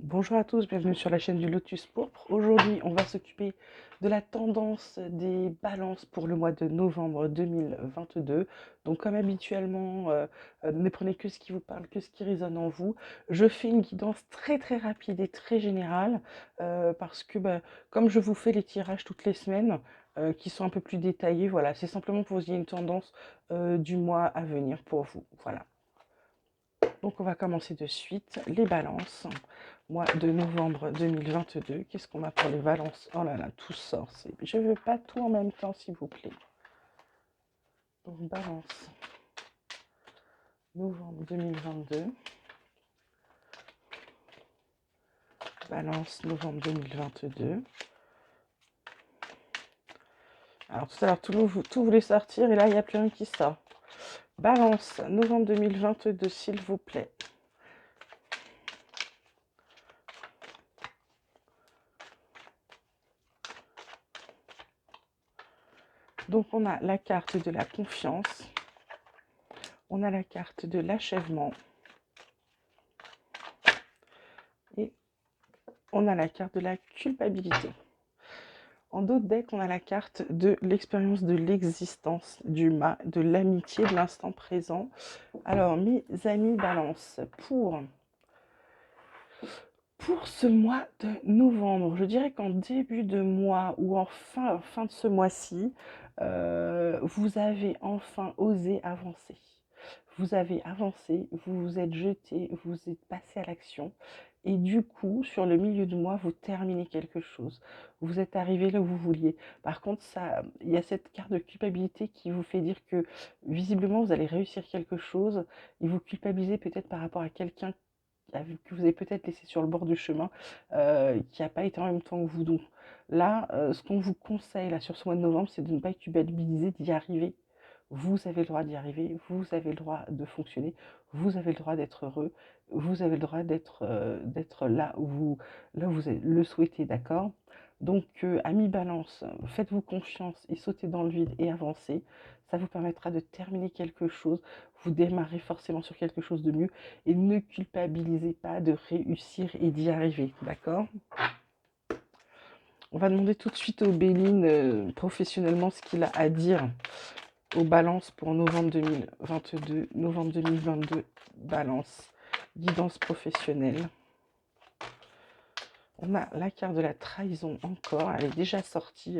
Bonjour à tous, bienvenue sur la chaîne du Lotus Pourpre. Aujourd'hui, on va s'occuper de la tendance des balances pour le mois de novembre 2022. Donc comme habituellement, ne prenez que ce qui vous parle, que ce qui résonne en vous. Je fais une guidance très rapide et très générale parce que comme je vous fais les tirages toutes les semaines, qui sont un peu plus détaillés, voilà, c'est simplement pour vous dire une tendance du mois à venir pour vous. Voilà. Donc on va commencer de suite. Les balances, mois de novembre 2022. Qu'est-ce qu'on a pour les balances? Oh là là, tout sort. Je ne veux pas tout en même temps, s'il vous plaît. Donc balance, novembre 2022. Balance, novembre 2022. Alors tout à l'heure, tout voulait sortir et là, il n'y a plus rien qui sort. Balance, novembre 2022, s'il vous plaît. Donc on a la carte de la confiance. On a la carte de l'achèvement. Et on a la carte de la culpabilité. En d'autres decks, on a la carte de l'expérience de l'existence, de l'amitié, de l'instant présent. Alors, mes amis balance, pour ce mois de novembre, je dirais qu'en début de mois ou en fin de ce mois-ci, vous avez enfin osé avancer. Vous avez avancé, vous vous êtes jeté, vous êtes passé à l'action. Et du coup, sur le milieu de mois, vous terminez quelque chose. Vous êtes arrivé là où vous vouliez. Par contre, il y a cette carte de culpabilité qui vous fait dire que visiblement, vous allez réussir quelque chose. Et vous culpabilisez peut-être par rapport à quelqu'un que vous avez peut-être laissé sur le bord du chemin, qui n'a pas été en même temps que vous. Donc là, ce qu'on vous conseille là, sur ce mois de novembre, c'est de ne pas culpabiliser, d'y arriver. Vous avez le droit d'y arriver, vous avez le droit de fonctionner, vous avez le droit d'être heureux, vous avez le droit d'être là où vous le souhaitez, d'accord? Donc, amis balance, faites-vous confiance et sautez dans le vide et avancez. Ça vous permettra de terminer quelque chose. Vous démarrez forcément sur quelque chose de mieux et ne culpabilisez pas de réussir et d'y arriver, d'accord? On va demander tout de suite au Béline professionnellement ce qu'il a à dire aux balances pour novembre 2022, novembre 2022, balance, guidance professionnelle. On a la carte de la trahison encore, elle est déjà sortie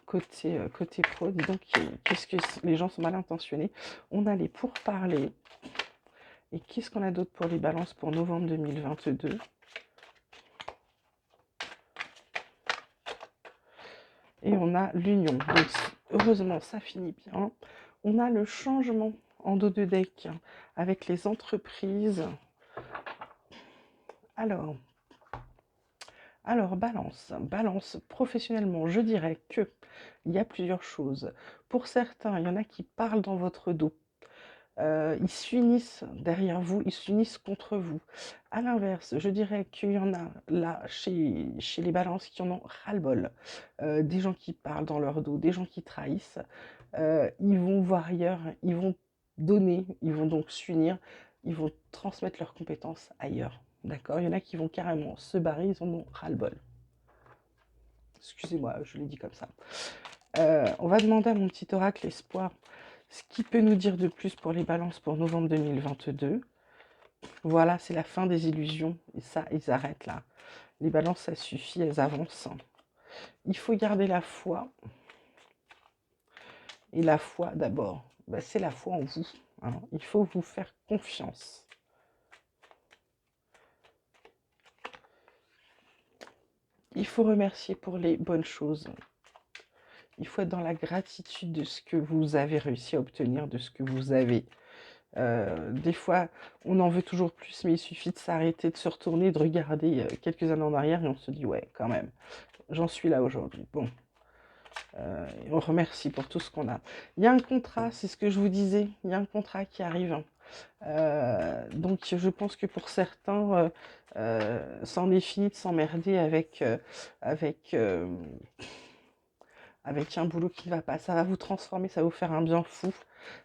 côté pro, dis donc qu'est-ce que les gens sont mal intentionnés. On a les pourparlers. Et qu'est-ce qu'on a d'autre pour les balances pour novembre 2022? Et on a l'union. Donc heureusement, ça finit bien. On a le changement en dos de deck avec les entreprises. Alors balance professionnellement, je dirais que il y a plusieurs choses. Pour certains, il y en a qui parlent dans votre dos. Ils s'unissent derrière vous, ils s'unissent contre vous. À l'inverse, je dirais qu'il y en a là, chez les balances, qui en ont ras-le-bol. Des gens qui parlent dans leur dos, des gens qui trahissent. Ils vont voir ailleurs, ils vont donner, ils vont donc s'unir, ils vont transmettre leurs compétences ailleurs. D'accord? Il y en a qui vont carrément se barrer, ils en ont ras-le-bol. Excusez-moi, je l'ai dit comme ça. On va demander à mon petit oracle espoir ce qu'il peut nous dire de plus pour les balances pour novembre 2022. Voilà, c'est la fin des illusions. Et ça, ils arrêtent là. Les balances, ça suffit, elles avancent. Il faut garder la foi. Et la foi, d'abord, c'est la foi en vous. Hein. Il faut vous faire confiance. Il faut remercier pour les bonnes choses. Il faut être dans la gratitude de ce que vous avez réussi à obtenir, de ce que vous avez. Des fois, on en veut toujours plus, mais il suffit de s'arrêter, de se retourner, de regarder quelques années en arrière et on se dit, ouais, quand même, j'en suis là aujourd'hui. Bon, on remercie pour tout ce qu'on a. Il y a un contrat, c'est ce que je vous disais, il y a un contrat qui arrive. Donc, je pense que pour certains, c'en est fini de s'emmerder avec un boulot qui ne va pas. Ça va vous transformer, ça va vous faire un bien fou,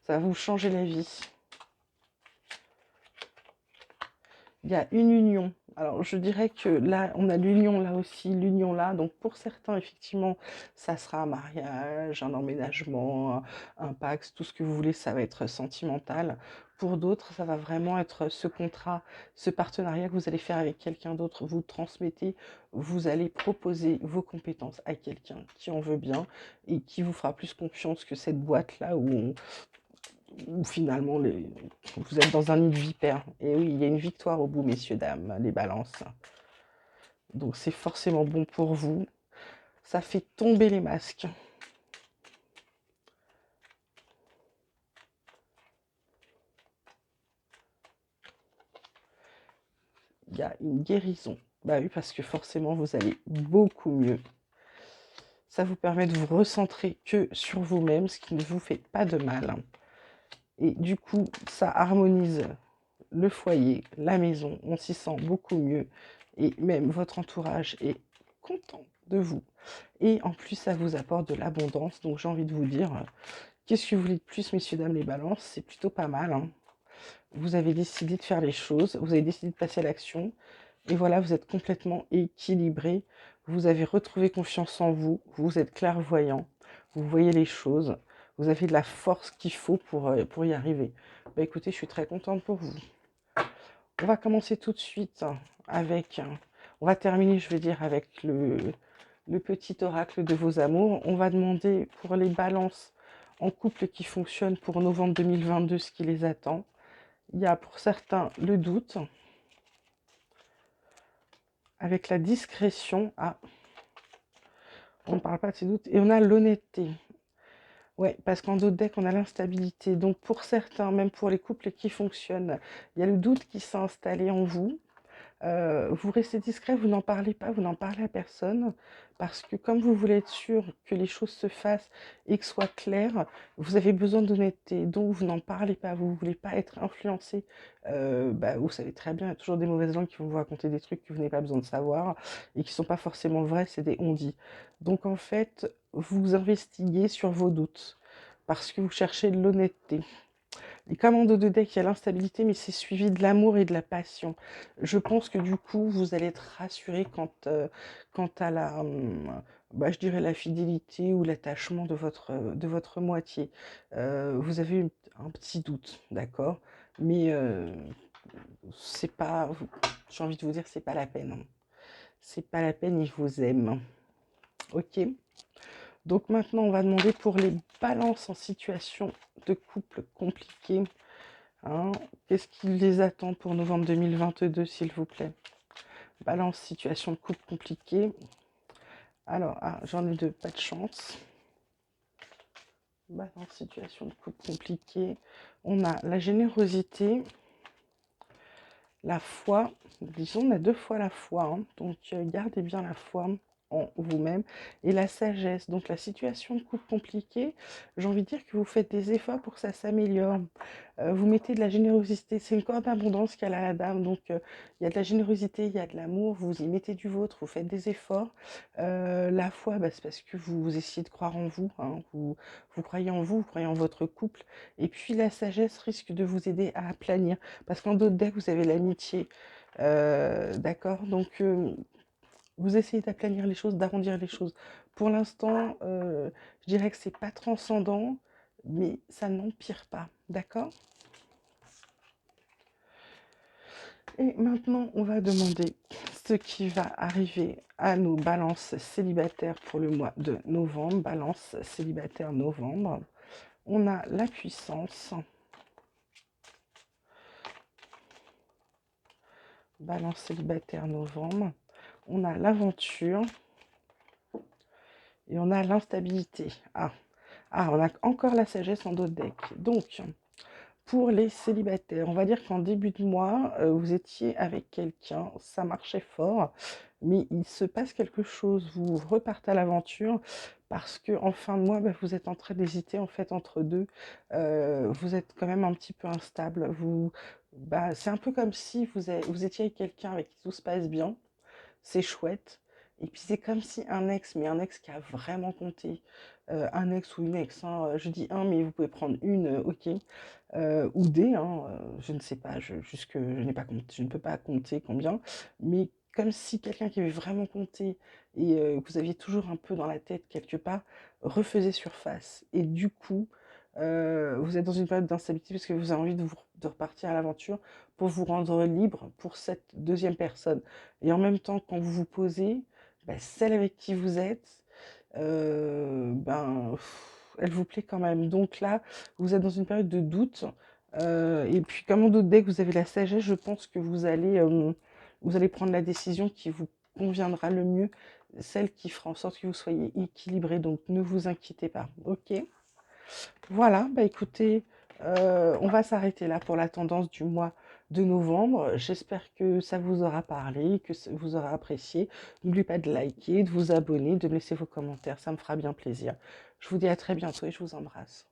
ça va vous changer la vie. Il y a une union, Alors, je dirais que là, on a l'union là aussi, l'union là. Donc, pour certains, effectivement, ça sera un mariage, un emménagement, un Pacs, tout ce que vous voulez, ça va être sentimental. Pour d'autres, ça va vraiment être ce contrat, ce partenariat que vous allez faire avec quelqu'un d'autre. Vous transmettez, vous allez proposer vos compétences à quelqu'un qui en veut bien et qui vous fera plus confiance que cette boîte-là où finalement vous êtes dans un nid de vipères. Et oui, il y a une victoire au bout, messieurs, dames, les balances. Donc c'est forcément bon pour vous. Ça fait tomber les masques. Il y a une guérison. Bah oui, parce que forcément, vous allez beaucoup mieux. Ça vous permet de vous recentrer que sur vous-même, ce qui ne vous fait pas de mal. Et du coup, ça harmonise le foyer, la maison. On s'y sent beaucoup mieux. Et même votre entourage est content de vous. Et en plus, ça vous apporte de l'abondance. Donc j'ai envie de vous dire, qu'est-ce que vous voulez de plus, messieurs, dames, les balances? C'est plutôt pas mal, hein. Vous avez décidé de faire les choses, vous avez décidé de passer à l'action, et voilà, vous êtes complètement équilibré, vous avez retrouvé confiance en vous, vous êtes clairvoyant, vous voyez les choses, vous avez de la force qu'il faut pour y arriver. Bah écoutez, je suis très contente pour vous. On va commencer tout de suite avec, on va terminer, je veux dire, avec le petit oracle de vos amours. On va demander pour les balances en couple qui fonctionnent pour novembre 2022 ce qui les attend. Il y a pour certains le doute, avec la discrétion. Ah, on ne parle pas de ces doutes. Et on a l'honnêteté. Ouais, parce qu'en d'autres decks, on a l'instabilité. Donc pour certains, même pour les couples qui fonctionnent, il y a le doute qui s'est installé en vous. Vous restez discret, vous n'en parlez pas, vous n'en parlez à personne, parce que comme vous voulez être sûr que les choses se fassent et que ce soit clair, vous avez besoin d'honnêteté, donc vous n'en parlez pas, vous ne voulez pas être influencé. Vous savez très bien, il y a toujours des mauvaises langues qui vont vous raconter des trucs que vous n'avez pas besoin de savoir et qui ne sont pas forcément vrais, c'est des on-dit. Donc en fait, vous investiguez sur vos doutes, parce que vous cherchez de l'honnêteté. Et comme en dos de deck, il y a l'instabilité, mais c'est suivi de l'amour et de la passion. Je pense que du coup, vous allez être rassuré quant à je dirais la fidélité ou l'attachement de votre moitié. Vous avez un petit doute, d'accord? Mais c'est pas, j'ai envie de vous dire, c'est pas la peine, hein. C'est pas la peine, ils vous aiment. Ok? Donc maintenant, on va demander pour les balances en situation de couple compliqué. Hein, qu'est-ce qui les attend pour novembre 2022, s'il vous plaît? Balance, situation de couple compliquée. Alors, j'en ai deux, pas de chance. Balance, situation de couple compliquée. On a la générosité, la foi. Disons, on a deux fois la foi. Hein, donc, gardez bien la foi en vous-même, et la sagesse. Donc la situation de couple compliquée, j'ai envie de dire que vous faites des efforts pour que ça s'améliore. Vous mettez de la générosité, c'est une corde d'abondance qu'elle a la dame, donc il y a de la générosité, il y a de l'amour, vous y mettez du vôtre, vous faites des efforts. La foi, c'est parce que vous essayez de croire en vous, hein, vous croyez en vous croyez en votre couple, et puis la sagesse risque de vous aider à aplanir, parce qu'en d'autres decks, vous avez l'amitié, d'accord, donc vous essayez d'aplanir les choses, d'arrondir les choses. Pour l'instant, je dirais que c'est pas transcendant, mais ça n'empire pas, d'accord? Et maintenant, on va demander ce qui va arriver à nos balances célibataires pour le mois de novembre. Balance célibataire novembre. On a la puissance. Balance célibataire novembre. On a l'aventure. Et on a l'instabilité. On a encore la sagesse en d'autres decks. Donc, pour les célibataires, on va dire qu'en début de mois, vous étiez avec quelqu'un, ça marchait fort, mais il se passe quelque chose, vous repartez à l'aventure, parce que en fin de mois, vous êtes en train d'hésiter en fait entre deux. Vous êtes quand même un petit peu instable. C'est un peu comme si vous étiez avec quelqu'un avec qui tout se passe bien, c'est chouette. Et puis c'est comme si un ex, mais un ex qui a vraiment compté, un ex ou une ex, hein, je dis un, mais vous pouvez prendre une, ok, ou des, hein, je ne sais pas, jusque, je n'ai pas compté, je ne peux pas compter combien, mais comme si quelqu'un qui avait vraiment compté et que vous aviez toujours un peu dans la tête quelque part, refaisait surface. Et du coup, vous êtes dans une période d'instabilité parce que vous avez envie de repartir à l'aventure pour vous rendre libre pour cette deuxième personne. Et en même temps, quand vous vous posez, bah, celle avec qui vous êtes, ben, elle vous plaît quand même. Donc là, vous êtes dans une période de doute. Et puis, comme on doute, dès que vous avez la sagesse, je pense que vous allez prendre la décision qui vous conviendra le mieux, celle qui fera en sorte que vous soyez équilibré. Donc, ne vous inquiétez pas. Ok? Voilà, bah écoutez, on va s'arrêter là pour la tendance du mois de novembre. J'espère que ça vous aura parlé, que vous aura apprécié. N'oubliez pas de liker, de vous abonner, de me laisser vos commentaires, ça me fera bien plaisir. Je vous dis à très bientôt et je vous embrasse.